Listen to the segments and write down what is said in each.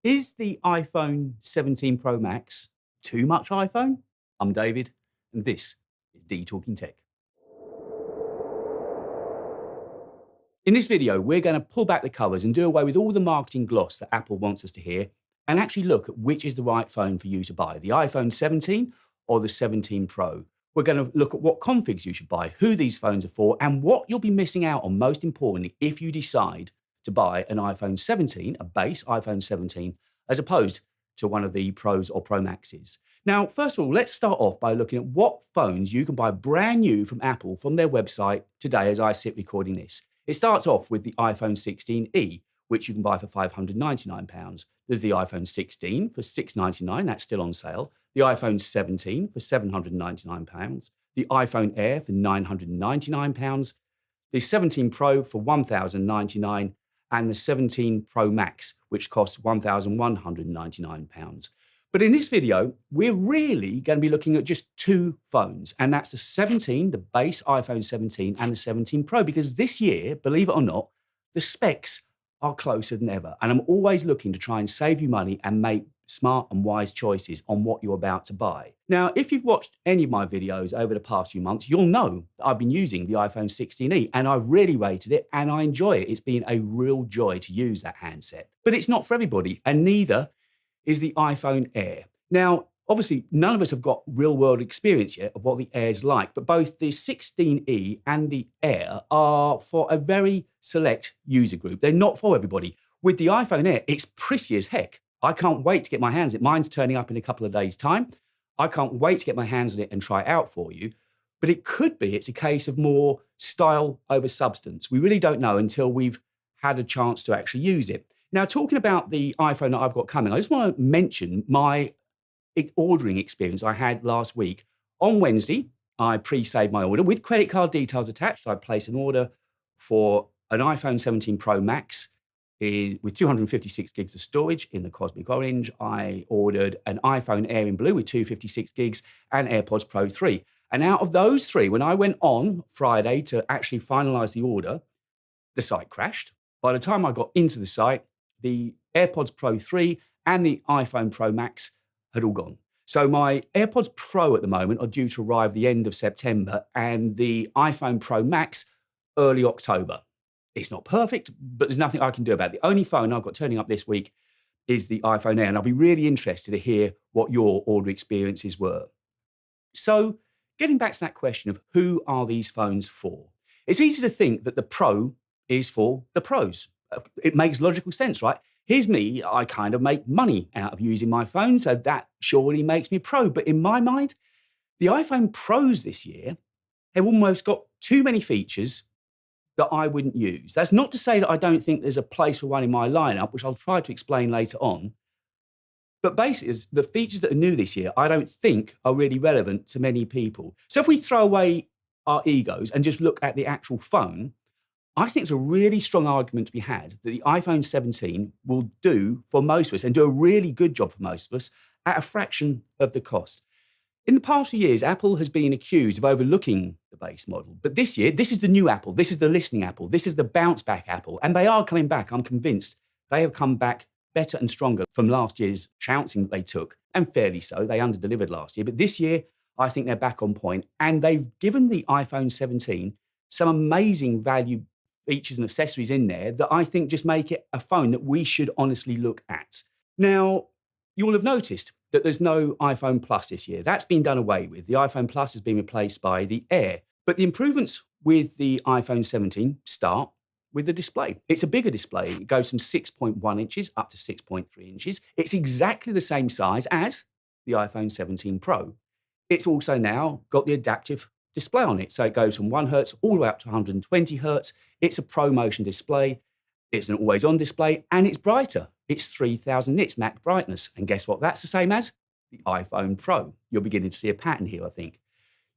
Is the iPhone 17 Pro Max too much iPhone? I'm David, and this is D Talking Tech. In this video, we're going to pull back the covers and do away with all the marketing gloss that Apple wants us to hear and actually look at which is the right phone for you to buy, the iPhone 17 or the 17 Pro. We're going to look at what configs you should buy, who these phones are for, and what you'll be missing out on, most importantly, if you decide to buy an iPhone 17, a base iPhone 17, as opposed to one of the Pros or Pro Maxes. Now, first of all, let's start off by looking at what phones you can buy brand new from Apple from their website today as I sit recording this. It starts off with the iPhone 16e, which you can buy for £599. There's the iPhone 16 for £699, that's still on sale. The iPhone 17 for £799. The iPhone Air for £999. The 17 Pro for £1,099. And the 17 Pro Max, which costs £1,199. But in this video, we're really going to be looking at just two phones, and that's the 17, the base iPhone 17, and the 17 Pro, because this year, believe it or not, the specs are closer than ever. And I'm always looking to try and save you money and make smart and wise choices on what you're about to buy. Now, if you've watched any of my videos over the past few months, you'll know that I've been using the iPhone 16e, and I've really rated it and I enjoy it. It's been a real joy to use that handset. But it's not for everybody, and neither is the iPhone Air. Now, obviously, none of us have got real-world experience yet of what the Air's like, but both the 16e and the Air are for a very select user group. They're not for everybody. With the iPhone Air, it's pretty as heck. I can't wait to get my hands on it. Mine's turning up in a couple of days' time. I can't wait to get my hands on it and try it out for you. But it could be it's a case of more style over substance. We really don't know until we've had a chance to actually use it. Now, talking about the iPhone that I've got coming, I just want to mention my ordering experience I had last week. On Wednesday, I pre-saved my order with credit card details attached. I placed an order for an iPhone 17 Pro Max with 256 gigs of storage in the Cosmic Orange. I ordered an iPhone Air in blue with 256 gigs and AirPods Pro 3. And out of those three, when I went on Friday to actually finalize the order, the site crashed. By the time I got into the site, the AirPods Pro 3 and the iPhone Pro Max had all gone. So my AirPods Pro at the moment are due to arrive the end of September, and the iPhone Pro Max early October. It's not perfect, but there's nothing I can do about it. The only phone I've got turning up this week is the iPhone Air, and I'll be really interested to hear what your order experiences were. So getting back to that question of who are these phones for? It's easy to think that the Pro is for the pros. It makes logical sense, right? Here's me, I kind of make money out of using my phone, so that surely makes me pro. But in my mind, the iPhone Pros this year have almost got too many features that I wouldn't use. That's not to say that I don't think there's a place for one in my lineup, which I'll try to explain later on. But basically, the features that are new this year, I don't think are really relevant to many people. So if we throw away our egos and just look at the actual phone, I think it's a really strong argument to be had that the iPhone 17 will do for most of us and do a really good job for most of us at a fraction of the cost. In the past few years, Apple has been accused of overlooking the base model. But this year, this is the new Apple. This is the listening Apple. This is the bounce back Apple. And they are coming back. I'm convinced they have come back better and stronger from last year's trouncing that they took. And fairly so. They underdelivered last year. But this year, I think they're back on point. And they've given the iPhone 17 some amazing value features and accessories in there that I think just make it a phone that we should honestly look at. Now, you'll have noticed that there's no iPhone Plus this year. That's been done away with. The iPhone Plus has been replaced by the Air. But the improvements with the iPhone 17 start with the display. It's a bigger display. It goes from 6.1 inches up to 6.3 inches. It's exactly the same size as the iPhone 17 Pro. It's also now got the adaptive display on it. So it goes from 1 hertz all the way up to 120 hertz. It's a ProMotion display. It's an always-on display, and it's brighter. It's 3000 nits max brightness. And guess what? That's the same as the iPhone Pro. You're beginning to see a pattern here, I think.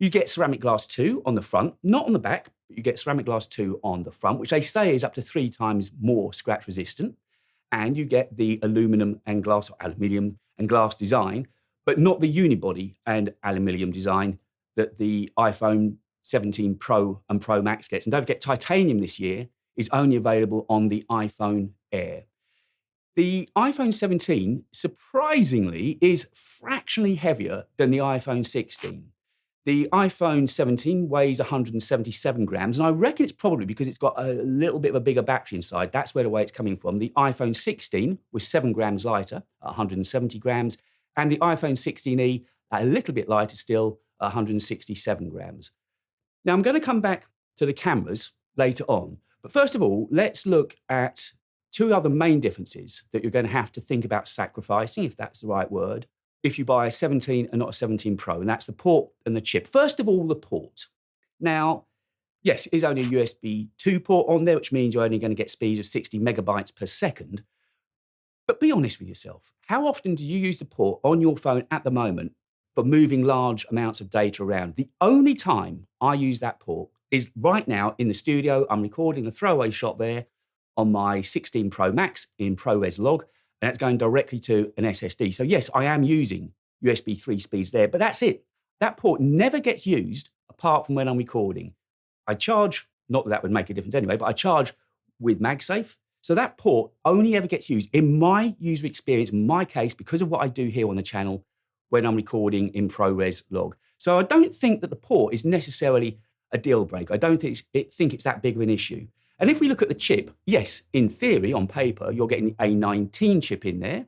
You get ceramic glass 2 on the front, not on the back, but you get ceramic glass 2 on the front, which they say is up to 3 times more scratch resistant. And you get the aluminum and glass, or aluminium and glass design, but not the unibody and aluminium design that the iPhone 17 Pro and Pro Max gets. And don't forget, titanium this year is only available on the iPhone Air. The iPhone 17, surprisingly, is fractionally heavier than the iPhone 16. The iPhone 17 weighs 177 grams, and I reckon it's probably because it's got a little bit of a bigger battery inside. That's where the weight's coming from. The iPhone 16 was 7 grams lighter, 170 grams, and the iPhone 16e, a little bit lighter still, 167 grams. Now, I'm going to come back to the cameras later on. But first of all, let's look at two other main differences that you're going to have to think about sacrificing, if that's the right word, if you buy a 17 and not a 17 Pro, and that's the port and the chip. First of all, the port. Now, yes, it is only a USB 2 port on there, which means you're only going to get speeds of 60 megabytes per second. But be honest with yourself. How often do you use the port on your phone at the moment for moving large amounts of data around? The only time I use that port is right now in the studio. I'm recording a throwaway shot there on my 16 Pro Max in ProRes Log, and that's going directly to an SSD. So yes, I am using USB 3 speeds there, but that's it. That port never gets used apart from when I'm recording. I charge, not that that would make a difference anyway, but I charge with MagSafe. So that port only ever gets used in my user experience, in my case, because of what I do here on the channel when I'm recording in ProRes Log. So I don't think that the port is necessarily a deal breaker. I don't think it's that big of an issue. And if we look at the chip, yes, in theory, on paper, you're getting the A19 chip in there,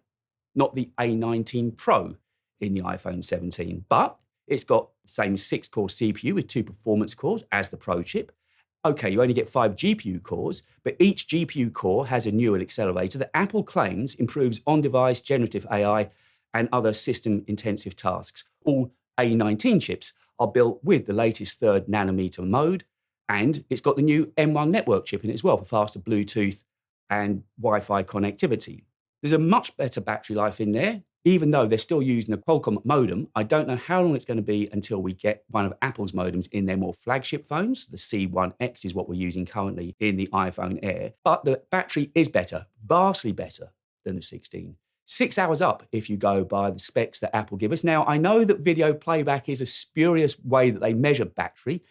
not the A19 Pro in the iPhone 17. But it's got the same 6-core CPU with 2 performance cores as the Pro chip. Okay, you only get 5 GPU cores, but each GPU core has a neural accelerator that Apple claims improves on-device generative AI and other system-intensive tasks. All A19 chips are built with the latest 3rd nanometer mode, and it's got the new M1 network chip in it as well for faster Bluetooth and Wi-Fi connectivity. There's a much better battery life in there, even though they're still using a Qualcomm modem. I don't know how long it's going to be until we get one of Apple's modems in their more flagship phones. The C1X is what we're using currently in the iPhone Air. But the battery is better, vastly better than the 16. 6 hours up if you go by the specs that Apple give us. Now, I know that video playback is a spurious way that they measure battery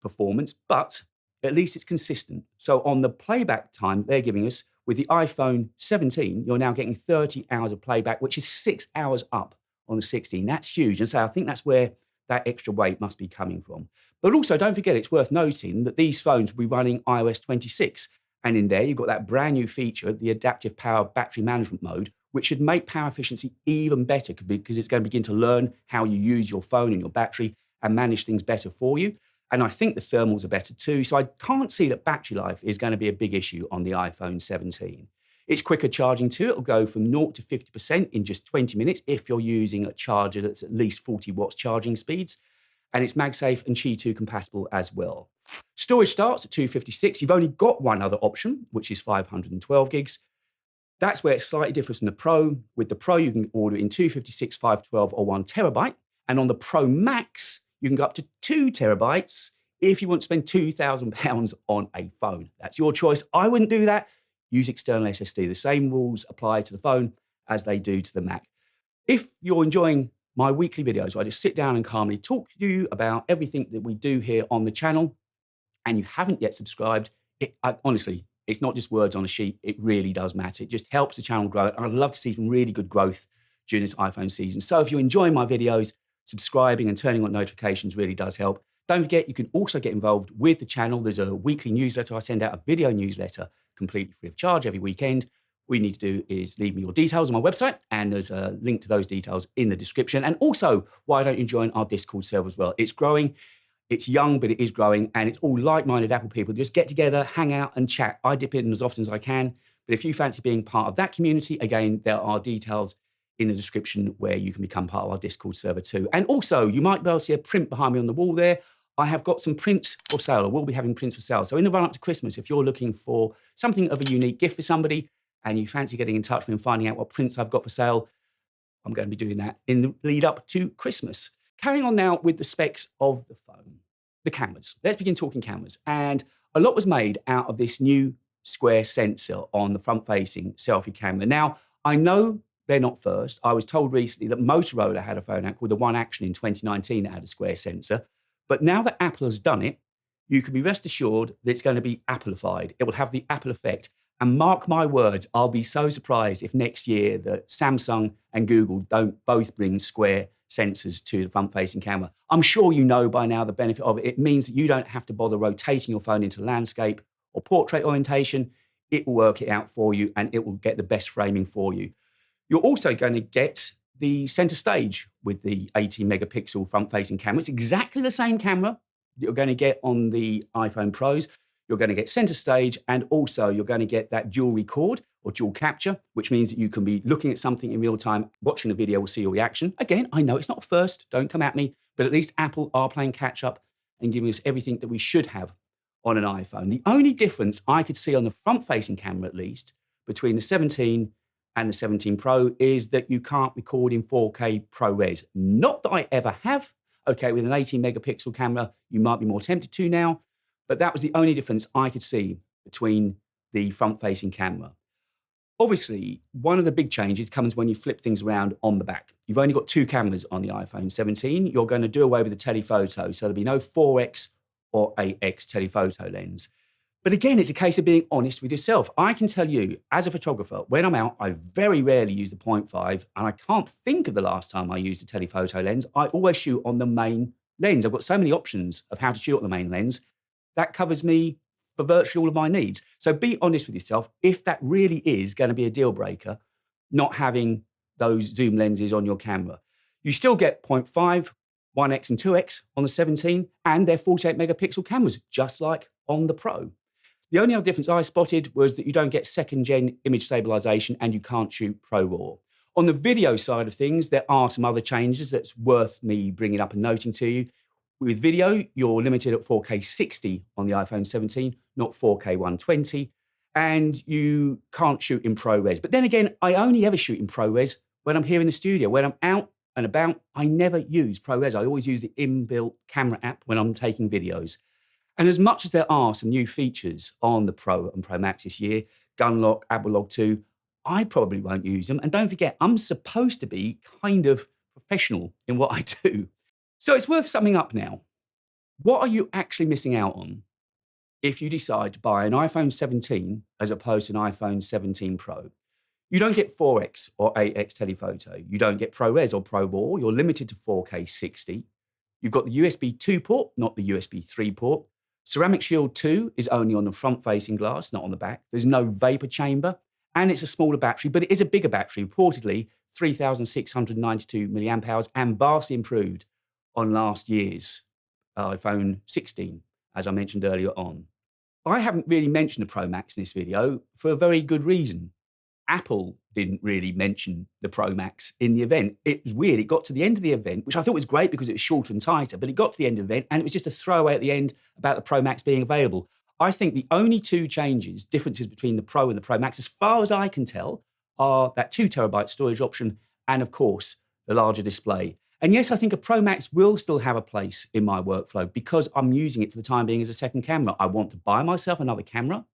performance, but at least it's consistent. So on the playback time they're giving us, with the iPhone 17, you're now getting 30 hours of playback, which is 6 hours up on the 16. That's huge. And so I think that's where that extra weight must be coming from. But also, don't forget, it's worth noting that these phones will be running iOS 26. And in there, you've got that brand new feature, the adaptive power battery management mode, which should make power efficiency even better because it's going to begin to learn how you use your phone and your battery and manage things better for you. And I think the thermals are better too. So I can't see that battery life is going to be a big issue on the iPhone 17. It's quicker charging too. It'll go from 0 to 50% in just 20 minutes if you're using a charger that's at least 40 watts charging speeds. And it's MagSafe and Qi 2 compatible as well. Storage starts at 256. You've only got one other option, which is 512 gigs. That's where it's slightly different from the Pro. With the Pro, you can order in 256, 512, or 1 terabyte. And on the Pro Max, you can go up to 2 terabytes if you want to spend £2,000 on a phone. That's your choice. I wouldn't do that. Use external SSD. The same rules apply to the phone as they do to the Mac. If you're enjoying my weekly videos where I just sit down and calmly talk to you about everything that we do here on the channel, and you haven't yet subscribed, honestly, it's not just words on a sheet. It really does matter. It just helps the channel grow. And I'd love to see some really good growth during this iPhone season. So if you're enjoying my videos, subscribing and turning on notifications really does help. Don't forget, you can also get involved with the channel. There's a weekly newsletter. I send out a video newsletter completely free of charge every weekend. All you need to do is leave me your details on my website, and there's a link to those details in the description. And also, why don't you join our Discord server as well? It's growing. It's young, but it is growing, and it's all like-minded Apple people. Just get together, hang out, and chat. I dip in as often as I can. But if you fancy being part of that community, again, there are details in the description where you can become part of our Discord server too. And also, you might be able to see a print behind me on the wall there. I have got some prints for sale. I will be having prints for sale. So in the run-up to Christmas, if you're looking for something of a unique gift for somebody and you fancy getting in touch with me and finding out what prints I've got for sale, I'm going to be doing that in the lead up to Christmas. Carrying on now with the specs of the phone, the cameras. Let's begin talking cameras. And a lot was made out of this new square sensor on the front-facing selfie camera. Now, I know they're not first. I was told recently that Motorola had a phone out called the One Action in 2019 that had a square sensor. But now that Apple has done it, you can be rest assured that it's going to be Appleified. It will have the Apple effect. And mark my words, I'll be so surprised if next year that Samsung and Google don't both bring square sensors to the front-facing camera. I'm sure you know by now the benefit of it. It means that you don't have to bother rotating your phone into landscape or portrait orientation. It will work it out for you and it will get the best framing for you. You're also going to get the center stage with the 18 megapixel front facing camera. It's exactly the same camera that you're going to get on the iPhone Pros. You're going to get center stage and also you're going to get that dual record or dual capture, which means that you can be looking at something in real time, watching the video, will see your reaction. Again, I know it's not first, don't come at me, but at least Apple are playing catch up and giving us everything that we should have on an iPhone. The only difference I could see on the front facing camera, at least, between the 17 and the 17 Pro is that you can't record in 4K ProRes. Not that I ever have. Okay, with an 18 megapixel camera, you might be more tempted to now, but that was the only difference I could see between the front-facing camera. Obviously, one of the big changes comes when you flip things around on the back. You've only got two cameras on the iPhone 17. You're going to do away with the telephoto, so there'll be no 4x or 8x telephoto lens. But again, it's a case of being honest with yourself. I can tell you, as a photographer, when I'm out, I very rarely use the 0.5, and I can't think of the last time I used a telephoto lens. I always shoot on the main lens. I've got so many options of how to shoot on the main lens. That covers me for virtually all of my needs. So be honest with yourself. If that really is going to be a deal breaker, not having those zoom lenses on your camera, you still get 0.5, 1x and 2x on the 17, and they're 48 megapixel cameras, just like on the Pro. The only other difference I spotted was that you don't get second-gen image stabilization and you can't shoot ProRAW. On the video side of things, there are some other changes that's worth me bringing up and noting to you. With video, you're limited at 4K 60 on the iPhone 17, not 4K 120, and you can't shoot in ProRes. But then again, I only ever shoot in ProRes when I'm here in the studio. When I'm out and about, I never use ProRes. I always use the inbuilt camera app when I'm taking videos. And as much as there are some new features on the Pro and Pro Max this year, gun lock, Apple Log 2, I probably won't use them. And don't forget, I'm supposed to be kind of professional in what I do. So it's worth summing up now. What are you actually missing out on if you decide to buy an iPhone 17 as opposed to an iPhone 17 Pro? You don't get 4x or 8x telephoto. You don't get ProRes or ProRAW. You're limited to 4K 60. You've got the USB 2 port, not the USB 3 port. Ceramic Shield 2 is only on the front-facing glass, not on the back. There's no vapor chamber, and it's a smaller battery, but it is a bigger battery, reportedly 3,692 milliamp hours, and vastly improved on last year's iPhone 16, as I mentioned earlier on. I haven't really mentioned the Pro Max in this video for a very good reason. Apple didn't really mention the Pro Max in the event. It was weird. It got to the end of the event, which I thought was great because it was shorter and tighter, but it got to the end of the event and it was just a throwaway at the end about the Pro Max being available. I think the only two differences between the Pro and the Pro Max, as far as I can tell, are that 2 terabyte storage option and, of course, the larger display. And yes, I think a Pro Max will still have a place in my workflow because I'm using it for the time being as a second camera. I want to buy myself another camera,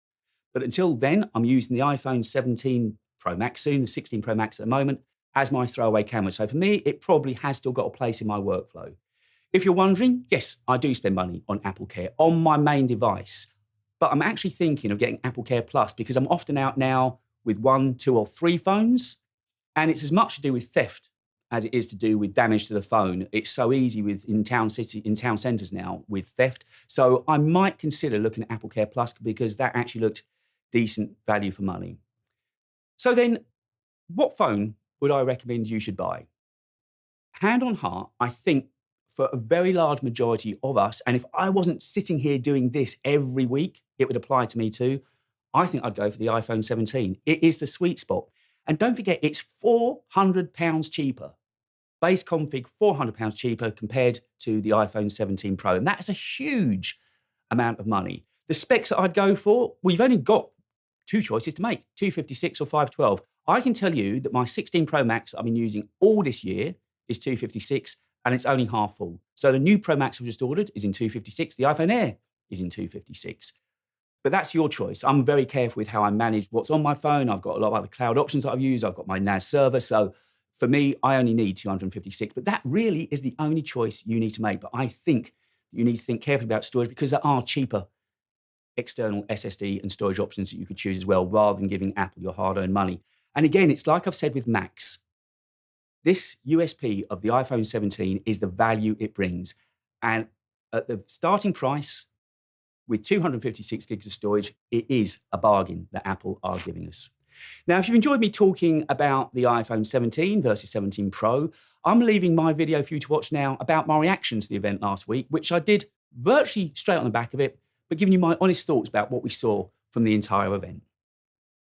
but until then, I'm using the iPhone 17 Pro Max soon, the 16 Pro Max at the moment, as my throwaway camera. So for me, it probably has still got a place in my workflow. If you're wondering, yes, I do spend money on Apple Care on my main device, but I'm actually thinking of getting Apple Care Plus because I'm often out now with 1, 2, or 3 phones, and it's as much to do with theft as it is to do with damage to the phone. It's so easy in town centres now with theft. So I might consider looking at Apple Care Plus because that actually looked decent value for money. So then, what phone would I recommend you should buy? Hand on heart, I think for a very large majority of us, and if I wasn't sitting here doing this every week, it would apply to me too, I think I'd go for the iPhone 17. It is the sweet spot. And don't forget, it's £400 cheaper. Base config, £400 cheaper compared to the iPhone 17 Pro. And that is a huge amount of money. The specs that I'd go for, well, you've only got 2 choices to make, 256 or 512. I can tell you that my 16 Pro Max I've been using all this year is 256 and it's only half full. So the new Pro Max I've just ordered is in 256. The iPhone Air is in 256. But that's your choice. I'm very careful with how I manage what's on my phone. I've got a lot of other cloud options that I've used. I've got my NAS server. So for me, I only need 256. But that really is the only choice you need to make. But I think you need to think carefully about storage because there are cheaper external SSD and storage options that you could choose as well, rather than giving Apple your hard-earned money. And again, it's like I've said with Macs. This USP of the iPhone 17 is the value it brings. And at the starting price, with 256 gigs of storage, it is a bargain that Apple are giving us. Now, if you've enjoyed me talking about the iPhone 17 versus 17 Pro, I'm leaving my video for you to watch now about my reaction to the event last week, which I did virtually straight on the back of it, but giving you my honest thoughts about what we saw from the entire event.